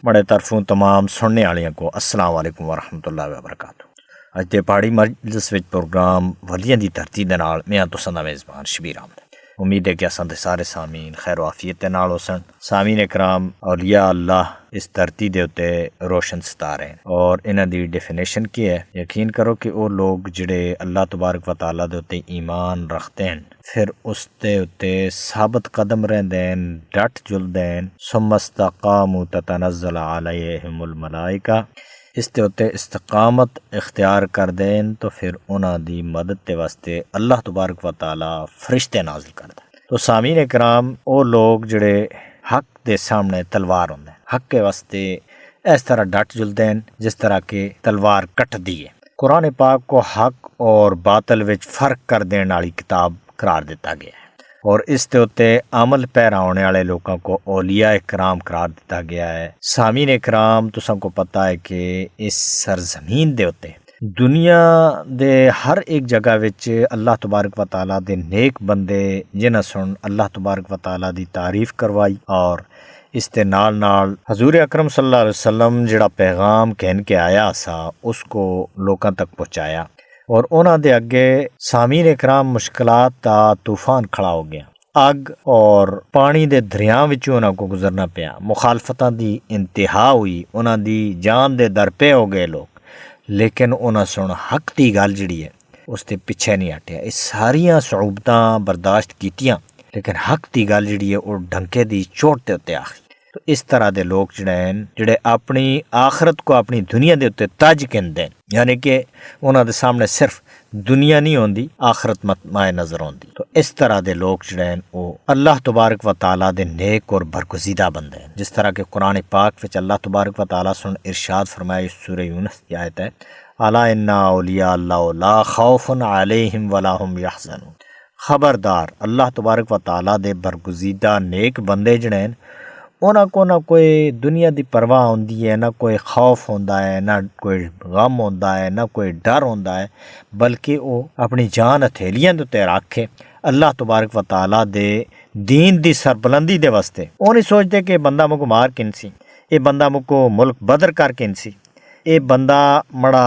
بڑے طرفوں تمام سننے والیاں کو السلام علیکم ورحمۃ اللہ وبرکاتہ۔ اج دے پہاڑی مجلس وچ پروگرام ولیاں دی دھرتی دے نال میں تساں دا میزبان شبیر احمد۔ امید ہے کہ اساں دے سارے سامعین خیر و عافیت دے نال ہوسن۔ سامعین اکرام، اولیاء اللہ اس دھرتی دے اتے روشن ستارے ہیں اور انہاں دی ڈیفینیشن کی ہے؟ یقین کرو کہ وہ لوگ جڑے اللہ تبارک و تعالیٰ دے اتے ایمان رکھتے ہیں، پھر اس دے اتے ثابت قدم رہندے ہیں، ڈٹ جلدے ہیں، ثم استقاموا تتنزل علیہم الملائکہ، اس دے اتے استقامت اختیار کر دیں تو پھر انہاں دی مدد دے واسطے اللہ تبارک و تعالیٰ فرشتے نازل کر دیں۔ تو سامعین اکرام، وہ لوگ جڑے حق دے سامنے تلوار ہوندے ہیں، حق کے واسطے اس طرح ڈٹ جلدے ہیں جس طرح کہ تلوار کٹ دیے۔ قرآن پاک کو حق اور باطل وچ فرق کر دین والی کتاب قرار دیتا گیا ہے اور اس دے اتے عمل پیرا ہونے والے لوگوں کو اولیاء اکرام قرار دیتا گیا ہے۔ سامعین اکرام، تساں کو پتہ ہے کہ اس سرزمین دے اتے دنیا دے ہر ایک جگہ وچ اللہ تبارک و تعالیٰ دے نیک بندے جنہاں سن اللہ تبارک و تعالیٰ دی تعریف کروائی اور اس دے نال نال حضور اکرم صلی اللہ علیہ وسلم جڑا پیغام کہن کے آیا سا اس کو لوکاں تک پہنچایا، اور انہاں دے اگے سامعین اکرام مشکلات دا طوفان کھڑا ہو گیا۔ اگ اور پانی دے دریاں وچوں انہاں کو گزرنا پیا، مخالفتاں دی انتہا ہوئی، انہاں دی جان دے در پہ ہو گئے لوگ، لیکن انہاں سن حق دی گل جڑی ہے اس دے پیچھے نہیں ہٹیا۔ اس ساریاں صعوبتاں برداشت کیتیاں لیکن حق دی گل جڑی ہے وہ ڈنکے دی چوٹ تے اتے آخری۔ تو اس طرح دے لوگ جڑے اپنی آخرت کو اپنی دنیا دے اتے تاج کہندے ہیں، یعنی کہ انہاں دے سامنے صرف دنیا نہیں ہوندی، آخرت مائے نظر ہوندی۔ تو اس طرح دے لوگ وہ اللہ تبارک و تعالیٰ دے نیک اور برگزیدہ بندے ہیں، جس طرح کہ قرآن پاک وچ اللہ تبارک و تعالیٰ سن ارشاد فرمائے، سورہ یونس کی آیت ہے، الا ان اولیاء اللہ لا خوف علیہم ولا هم یحزنون۔ خبردار، اللہ تبارک و تعالیٰ دے برگزیدہ نیک بندے جڑے ہیں انہاں کو نہ کوئی دنیا دی پرواہ ہوندی ہے، نہ کوئی خوف ہوندا ہے، نہ کوئی غم ہوندا ہے، نہ کوئی ڈر ہوندا ہے، بلکہ وہ اپنی جان ہتھیلیاں دے تے رکھ کے اللہ تبارک و تعالیٰ دے دین دی سربلندی دے واسطے وہ نہیں سوچتے کہ بندہ مکو مار کنسی، اے بندہ مکو ملک بدر کر کنسی، اے بندہ مڑا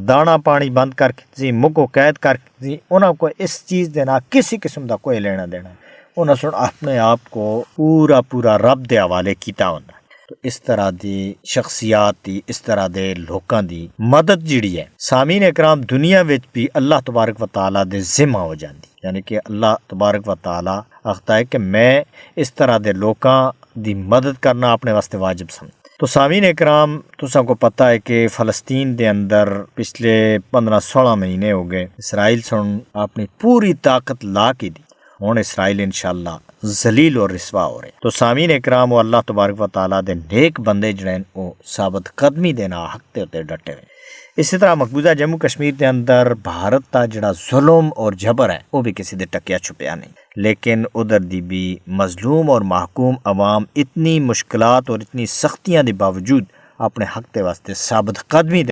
دانا پانی بند کر کنسی، مکو قید کر کنسی۔ انہاں کو اس چیز دے نہ کسی قسم دا کوئی لینا دینا، انہاں سن اپنے آپ کو پورا رب دے حوالے کیتا ہوندا۔ تو اس طرح دی شخصیات دی، اس طرح دے لوکاں دی مدد جڑی ہے سامعین اکرام دنیا وچ بھی اللہ تبارک و تعالیٰ دے ذمہ ہو جاندی، یعنی کہ اللہ تبارک و تعالیٰ آختا ہے کہ میں اس طرح دے لوکاں دی مدد کرنا اپنے واسطے واجب سمجھ۔ تو سامعین اکرام، تساں کو پتہ ہے کہ فلسطین دے اندر پچھلے 15-16 مہینے ہو گئے اسرائیل سن اپنی پوری طاقت لا کے دی، ہن اسرائیل انشاءاللہ ذلیل اور رسوا ہو رہے۔ تو سامعین اکرام، وہ اللہ تبارک و تعالیٰ دے نیک بندے جڑے وہ ثابت قدمی دینا حق تے تے ڈٹے ہوئے۔ اسی طرح مقبوضہ جموں کشمیر دے اندر بھارت دا جڑا ظلم اور جبر ہے وہ بھی کسی دے ٹکیا چھپیا نہیں، لیکن ادھر دی بھی مظلوم اور محکوم عوام اتنی مشکلات اور اتنی سختیاں دے باوجود اپنے حق دے واسطے ثابت قدمی